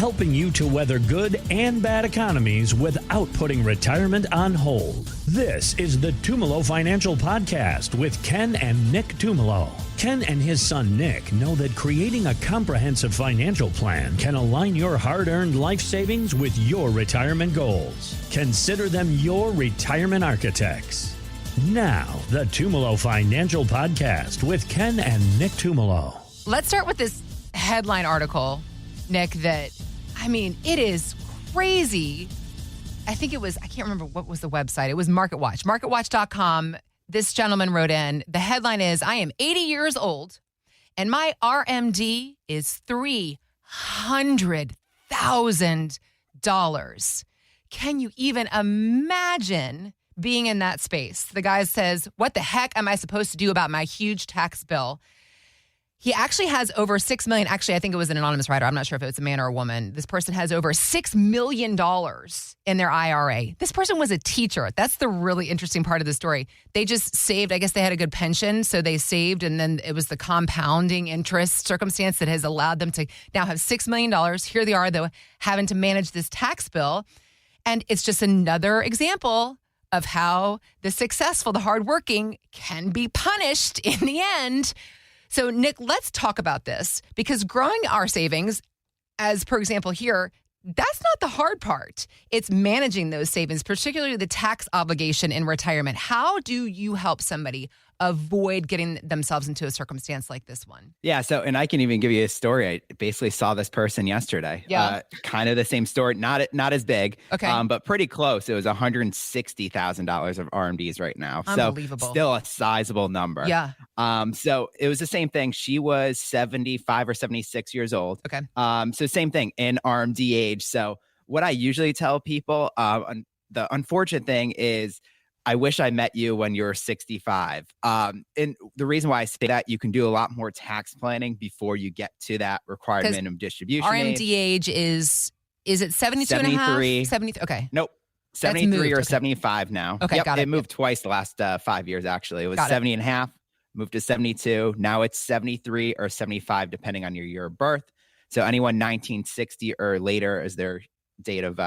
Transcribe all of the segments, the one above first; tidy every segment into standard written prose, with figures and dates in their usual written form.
helping you to weather good and bad economies without putting retirement on hold. This is the Tumolo Financial Podcast with Ken and Nick Tumolo. Ken and his son Nick know that creating a comprehensive financial plan can align your hard-earned life savings with your retirement goals. Consider them your retirement architects. Now, the Tumolo Financial Podcast with Ken and Nick Tumolo. Let's start with this headline article, Nick, that, it is crazy. I think it was, I can't remember what was the website. It was MarketWatch. MarketWatch.com. This gentleman wrote in, the headline is, I am 80 years old and my RMD is $300,000. Can you even imagine being in that space? The guy says, what the heck am I supposed to do about my huge tax bill? He actually has over $6 million. Actually, I think it was an anonymous writer. I'm not sure if it was a man or a woman. This person has over $6 million in their IRA. This person was a teacher. That's the really interesting part of the story. They just saved. I guess they had a good pension, so they saved, and then it was the compounding interest circumstance that has allowed them to now have $6 million. Here they are, though, having to manage this tax bill. And it's just another example of how the successful, the hardworking, can be punished in the end. So, Nick, let's talk about this, because growing our savings, as per example here, that's not the hard part. It's managing those savings, particularly the tax obligation in retirement. How do you help somebody avoid getting themselves into a circumstance like this one? Yeah. So, and I can even give you a story. I basically saw this person yesterday. Yeah. Kind of the same story, not as big, okay, but pretty close. It was $160,000 of RMDs right now. Unbelievable. So still a sizable number. Yeah. So it was the same thing. She was 75 or 76 years old. Okay. So same thing in RMD age. So what I usually tell people, the unfortunate thing is, I wish I met you when you were 65. And the reason why I say that, you can do a lot more tax planning before you get to that required minimum distribution RMD age is it 72 73, and a half? 70, okay. Nope. 73 moved, or okay. 75 now. Okay, yep, got it. It moved twice the last 5 years, actually. It was Got 70 and a half, moved to 72. Now it's 73 or 75, depending on your year of birth. So anyone 1960 or later is their date of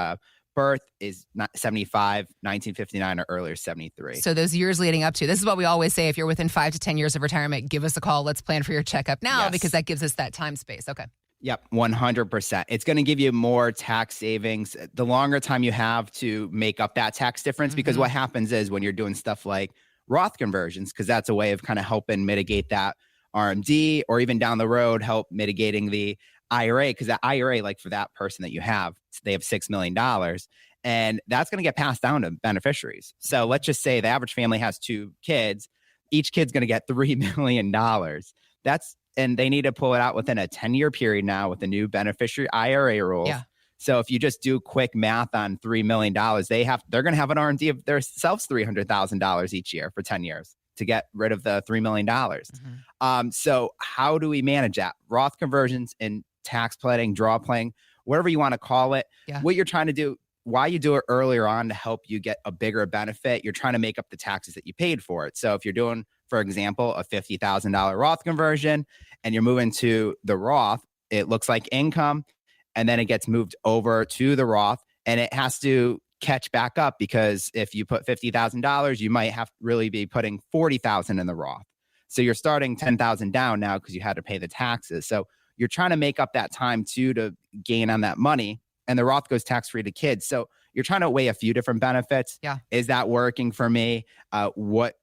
birth, is not 75, 1959 or earlier, 73. So those years leading up to, this is what we always say, if you're within 5 to 10 years of retirement, give us a call. Let's plan for your checkup now, Yes. because that gives us that time space. Okay. Yep, 100%. It's going to give you more tax savings the longer time you have to make up that tax difference, because what happens is when you're doing stuff like Roth conversions, because that's a way of kind of helping mitigate that RMD, or even down the road, help mitigating the IRA, because that IRA, like for that person that you have, they have $6 million, and that's going to get passed down to beneficiaries. So let's just say the average family has 2 kids. Each kid's going to get $3 million. And they need to pull it out within a 10-year period now with the new beneficiary IRA rules. Yeah. So if you just do quick math on $3 million, they're going to have an RMD of themselves $300,000 each year for 10 years to get rid of the $3 million. So how do we manage that? Roth conversions and tax planning, draw planning, whatever you want to call it. Yeah. What you're trying to do, why you do it earlier on to help you get a bigger benefit, you're trying to make up the taxes that you paid for it. So if you're doing, for example, a $50,000 Roth conversion and you're moving to the Roth, it looks like income, and then it gets moved over to the Roth, and it has to catch back up, because if you put $50,000, you might have to really be putting $40,000 in the Roth. So you're starting $10,000 down now because you had to pay the taxes. So you're trying to make up that time too to gain on that money, and the Roth goes tax-free to kids. So you're trying to weigh a few different benefits. Yeah. Is that working for me? What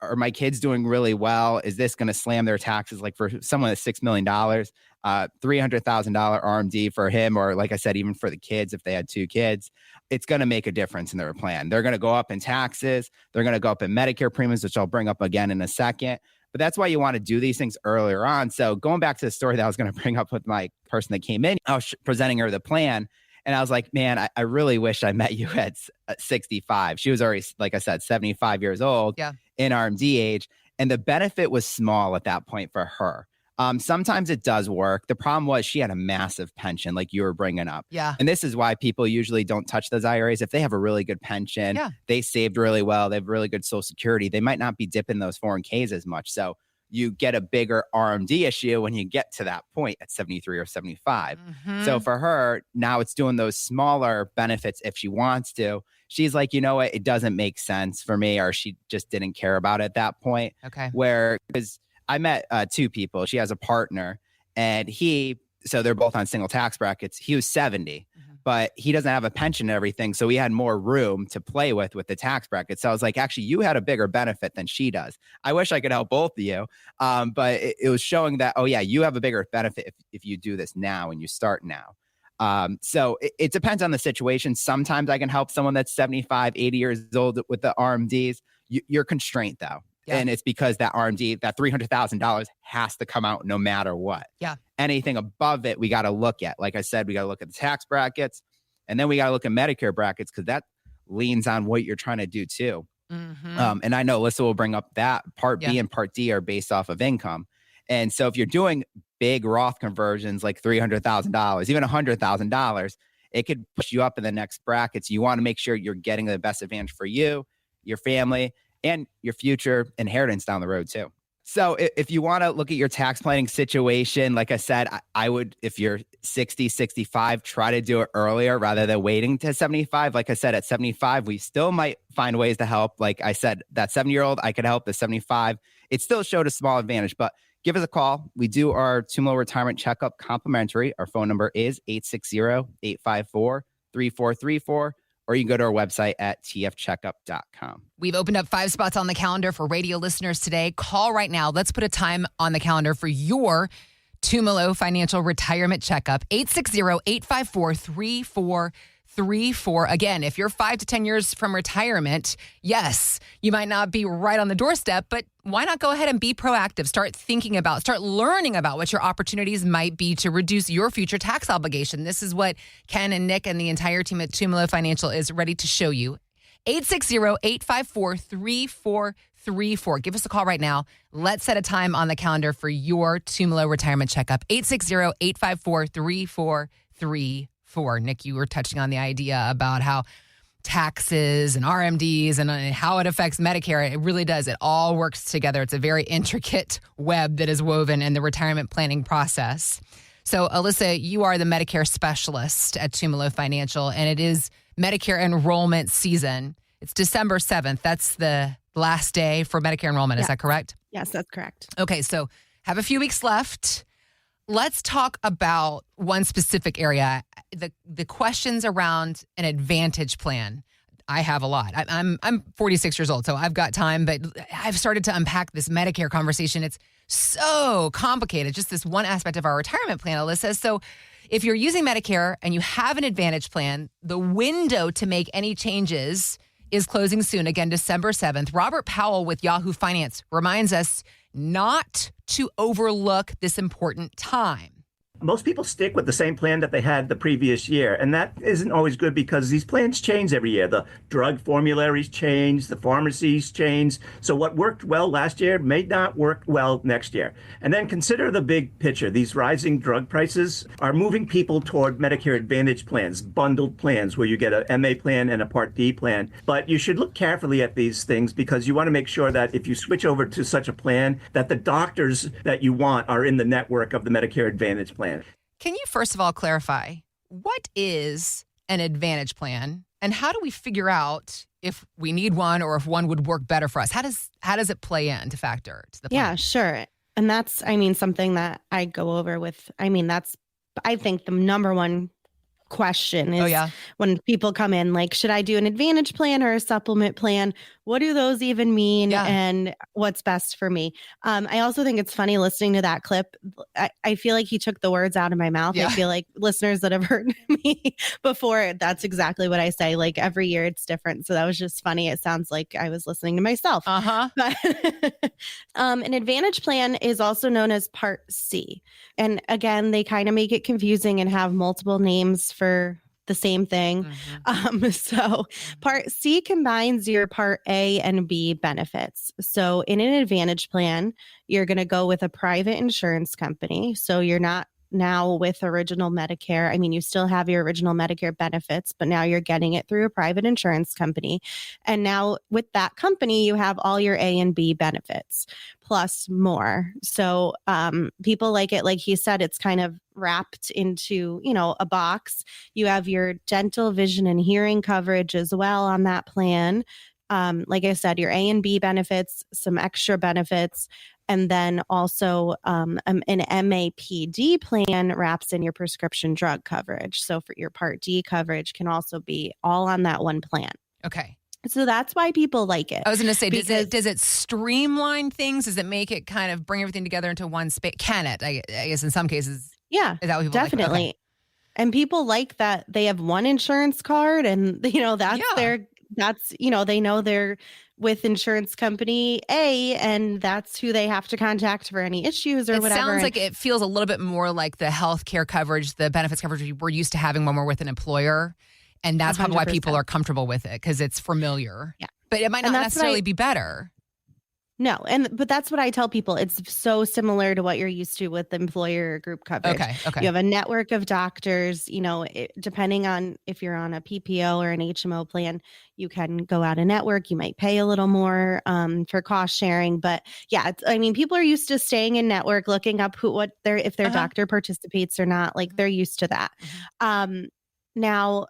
are my kids doing really well? Is this going to slam their taxes? Like for someone that's $6 million, $300,000 RMD for him, or like I said, even for the kids, if they had 2 kids, it's going to make a difference in their plan. They're going to go up in taxes. They're going to go up in Medicare premiums, which I'll bring up again in a second. But that's why you want to do these things earlier on. So going back to the story that I was going to bring up with my person that came in, I was presenting her the plan. And I was like, man, I really wish I met you at 65. She was already, like I said, 75 years old in RMD age. And the benefit was small at that point for her. Sometimes it does work. The problem was she had a massive pension, like you were bringing up. Yeah. And this is why people usually don't touch those IRAs. If they have a really good pension, they saved really well, they have really good Social Security, they might not be dipping those 401ks as much. So you get a bigger RMD issue when you get to that point at 73 or 75. So for her, now it's doing those smaller benefits if she wants to. She's like, you know what? It doesn't make sense for me, or she just didn't care about it at that point. Okay. Because I met two people. She has a partner, and so they're both on single tax brackets. He was 70, but he doesn't have a pension and everything. So we had more room to play with the tax bracket. So I was like, actually, you had a bigger benefit than she does. I wish I could help both of you. But it was showing that, oh yeah, you have a bigger benefit if you do this now and you start now. So it depends on the situation. Sometimes I can help someone that's 75, 80 years old with the RMDs. You're constrained though. Yeah. And it's because that RMD, that $300,000 has to come out no matter what. Yeah. Anything above it, we got to look at. Like I said, we got to look at the tax brackets, and then we got to look at Medicare brackets, because that leans on what you're trying to do too. And I know Alyssa will bring up that Part B and Part D are based off of income. And so if you're doing big Roth conversions like $300,000, even $100,000, it could push you up in the next brackets. You want to make sure you're getting the best advantage for you, your family, and your future inheritance down the road too. So if you want to look at your tax planning situation, like I said, I would, if you're 60, 65, try to do it earlier rather than waiting to 75. Like I said, at 75, we still might find ways to help. Like I said, that 70-year-old, I could help. The 75, it still showed a small advantage, but give us a call. We do our Tumolo retirement checkup complimentary. Our phone number is 860-854-3434. Or you can go to our website at tfcheckup.com. We've opened up 5 spots on the calendar for radio listeners today. Call right now. Let's put a time on the calendar for your Tumolo Financial Retirement Checkup. 860-854-3434. Again, if you're 5 to 10 years from retirement, yes, you might not be right on the doorstep, but why not go ahead and be proactive? Start learning about what your opportunities might be to reduce your future tax obligation. This is what Ken and Nick and the entire team at Tumolo Financial is ready to show you. 860-854-3434. Give us a call right now. Let's set a time on the calendar for your Tumolo Retirement Checkup. 860-854-3434. Nick, you were touching on the idea about how taxes and RMDs and how it affects Medicare. It really does. It all works together. It's a very intricate web that is woven in the retirement planning process. So, Alyssa, you are the Medicare specialist at Tumolo Financial, and it is Medicare enrollment season. It's December 7th. That's the last day for Medicare enrollment. Is that correct? Yes, that's correct. Okay, so have a few weeks left. Let's talk about one specific area, the questions around an Advantage plan. I have a lot. I'm 46 years old, so I've got time, but I've started to unpack this Medicare conversation. It's so complicated, just this one aspect of our retirement plan, Alyssa. So if you're using Medicare and you have an Advantage plan, the window to make any changes is closing soon. Again, December 7th. Robert Powell with Yahoo Finance reminds us not to overlook this important time. Most people stick with the same plan that they had the previous year, and that isn't always good because these plans change every year. The drug formularies change, the pharmacies change. So what worked well last year may not work well next year. And then consider the big picture. These rising drug prices are moving people toward Medicare Advantage plans, bundled plans where you get a MA plan and a Part D plan. But you should look carefully at these things because you want to make sure that if you switch over to such a plan, that the doctors that you want are in the network of the Medicare Advantage plan. Can you first of all clarify what is an Advantage plan and how do we figure out if we need one or if one would work better for us? How does it play in to factor to the plan? Yeah, sure. And that's, something that I go over with, I think the number one question is when people come in, like, should I do an Advantage plan or a supplement plan? What do those even mean? And what's best for me? I also think it's funny listening to that clip. I feel like he took the words out of my mouth. I feel like listeners that have heard me before, that's exactly what I say. Like every year it's different. So that was just funny. It sounds like I was listening to myself. But an Advantage plan is also known as Part C. And again, they kind of make it confusing and have multiple names for the same thing. So Part C combines your Part A and B benefits. So in an Advantage plan, you're going to go with a private insurance company. So you're not now with original Medicare. I mean, you still have your original Medicare benefits, but now you're getting it through a private insurance company. And now with that company, you have all your A and B benefits plus more. So people like it, like he said, it's kind of wrapped into, a box. You have your dental, vision, and hearing coverage as well on that plan. Like I said, your A and B benefits, some extra benefits, and then also an MAPD plan wraps in your prescription drug coverage. So for your Part D coverage can also be all on that one plan. Okay. So that's why people like it. I was going to say, does it streamline things? Does it make it kind of bring everything together into one space? Can it? I guess in some cases. Yeah, is that what people definitely. Like? Okay. And people like that they have one insurance card and, they know they're with insurance company A and that's who they have to contact for any issues or whatever. It sounds like it feels a little bit more like the health care coverage, the benefits coverage we're used to having when we're with an employer. And that's 100%. Probably why people are comfortable with it because it's familiar. Yeah. But it might not necessarily be better. No. But that's what I tell people. It's so similar to what you're used to with employer group coverage. Okay. You have a network of doctors, depending on if you're on a PPO or an HMO plan, you can go out a network. You might pay a little more for cost sharing. But yeah, people are used to staying in network, looking up if their doctor participates or not. Like they're used to that. Mm-hmm. Now,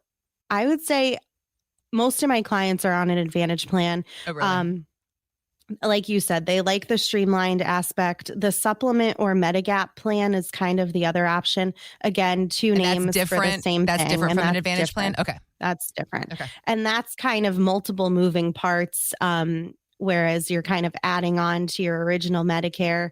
I would say most of my clients are on an Advantage plan. Oh, really? Like you said, they like the streamlined aspect. The supplement or Medigap plan is kind of the other option. Again, two names for the same that's thing. Different from an Advantage plan? Okay. That's different. Okay. And that's kind of multiple moving parts, whereas you're kind of adding on to your original Medicare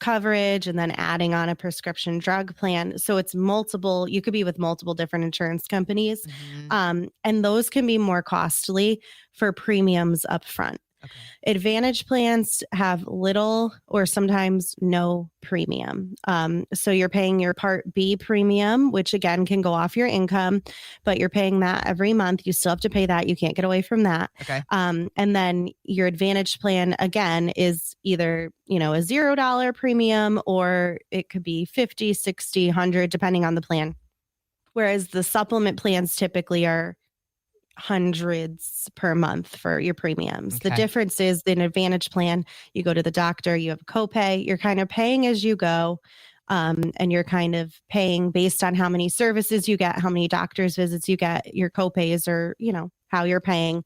coverage and then adding on a prescription drug plan. So it's multiple, you could be with multiple different insurance companies. Mm-hmm. And those can be more costly for premiums up front. Okay. Advantage plans have little or sometimes no premium. So you're paying your Part B premium, which again can go off your income, but you're paying that every month. You still have to pay that. You can't get away from that. Okay. And then your Advantage plan again is either, a $0 premium or it could be 50, 60, 100, depending on the plan. Whereas the supplement plans typically are hundreds per month for your premiums. Okay. The difference is in Advantage plan, you go to the doctor, you have a copay, you're kind of paying as you go. And you're kind of paying based on how many services you get, how many doctor's visits you get, your copays or, how you're paying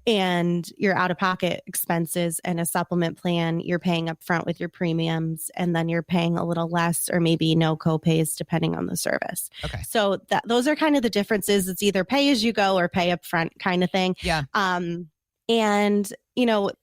and your out-of-pocket expenses. And a supplement plan, you're paying up front with your premiums and then you're paying a little less or maybe no copays depending on the service. Okay. So those are kind of the differences. It's either pay as you go or pay up front kind of thing. Yeah. And,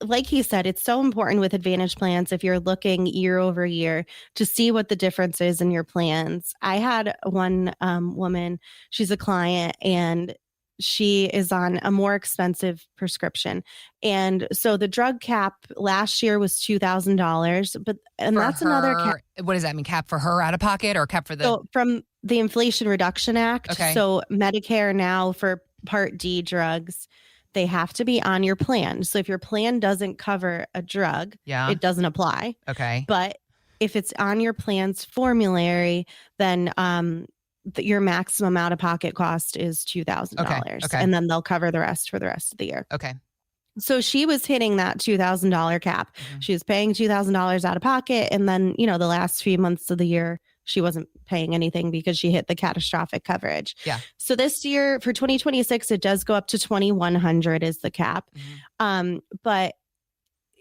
like he said, it's so important with Advantage plans if you're looking year over year to see what the difference is in your plans. I had one woman, she's a client, and she is on a more expensive prescription. And so the drug cap last year was $2,000, and that's another cap. What does that mean? Cap for her out of pocket or cap for the? So from the Inflation Reduction Act. Okay. So Medicare now for Part D drugs, they have to be on your plan. So if your plan doesn't cover a drug, it doesn't apply. Okay. But if it's on your plan's formulary, then your maximum out-of-pocket cost is $2,000. Okay. And then they'll cover the rest for the rest of the year. Okay. So she was hitting that $2,000 cap. Mm-hmm. She was paying $2,000 out of pocket. And then, the last few months of the year, she wasn't paying anything because she hit the catastrophic coverage. Yeah. So this year for 2026, it does go up to $2,100 is the cap. Mm-hmm. But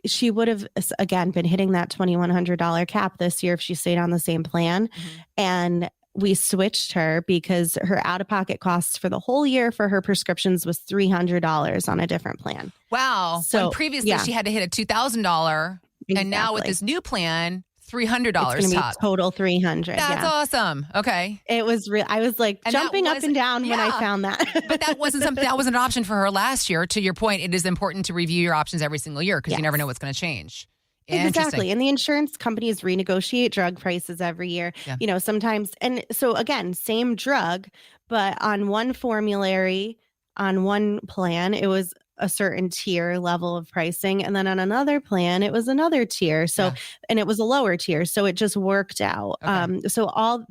she would have, again, been hitting that $2,100 cap this year if she stayed on the same plan. Mm-hmm. And we switched her because her out-of-pocket costs for the whole year for her prescriptions was $300 on a different plan. Wow. So when previously she had to hit a $2,000 exactly. And now with this new plan, $300 it's going to be total $300. That's awesome. Okay. It was real. I was like jumping up and down when I found that. But that wasn't something that was an option for her last year. To your point, it is important to review your options every single year because you never know what's going to change. Exactly. And the insurance companies renegotiate drug prices every year, sometimes. And so again, same drug, but on one formulary, on one plan, it was a certain tier level of pricing. And then on another plan, it was another tier. So, and it was a lower tier. So it just worked out. Okay.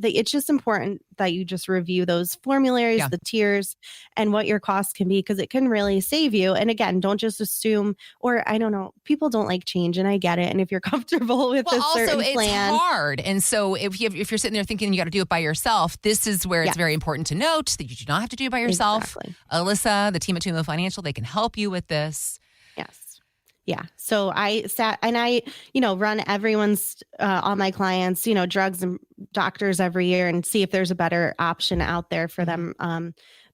It's just important that you just review those formularies, the tiers, and what your costs can be, because it can really save you. And again, don't just assume, or I don't know, people don't like change, and I get it. And if you're comfortable with a certain plan, it's hard. And so if you're sitting there thinking you got to do it by yourself, this is where it's very important to note that you do not have to do it by yourself. Exactly. Alyssa, the team at Tumolo Financial, they can help you with this. Yes. Yeah. So I sat and I, run everyone's, all my clients, drugs and doctors every year, and see if there's a better option out there for them,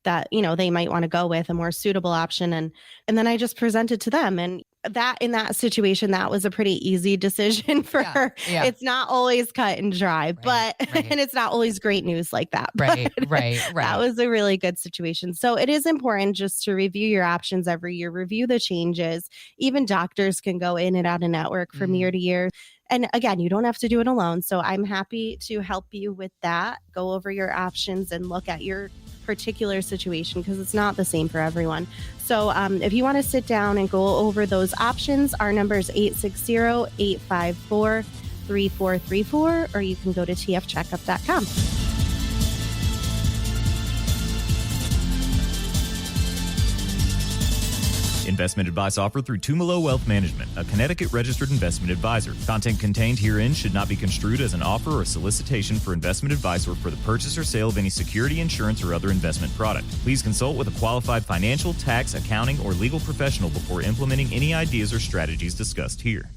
that, they might want to go with, a more suitable option. And then I just presented to them, and that in that situation, that was a pretty easy decision for her. Yeah. It's not always cut and dry, and it's not always great news like that. Right. That was a really good situation. So it is important just to review your options every year, review the changes. Even doctors can go in and out of network from year to year. And again, you don't have to do it alone. So I'm happy to help you with that. Go over your options and look at your particular situation, because it's not the same for everyone. So if you want to sit down and go over those options, our number is 860-854-3434, or you can go to tfcheckup.com. Investment advice offered through Tumolo Wealth Management, a Connecticut-registered investment advisor. Content contained herein should not be construed as an offer or solicitation for investment advice or for the purchase or sale of any security, insurance, or other investment product. Please consult with a qualified financial, tax, accounting, or legal professional before implementing any ideas or strategies discussed here.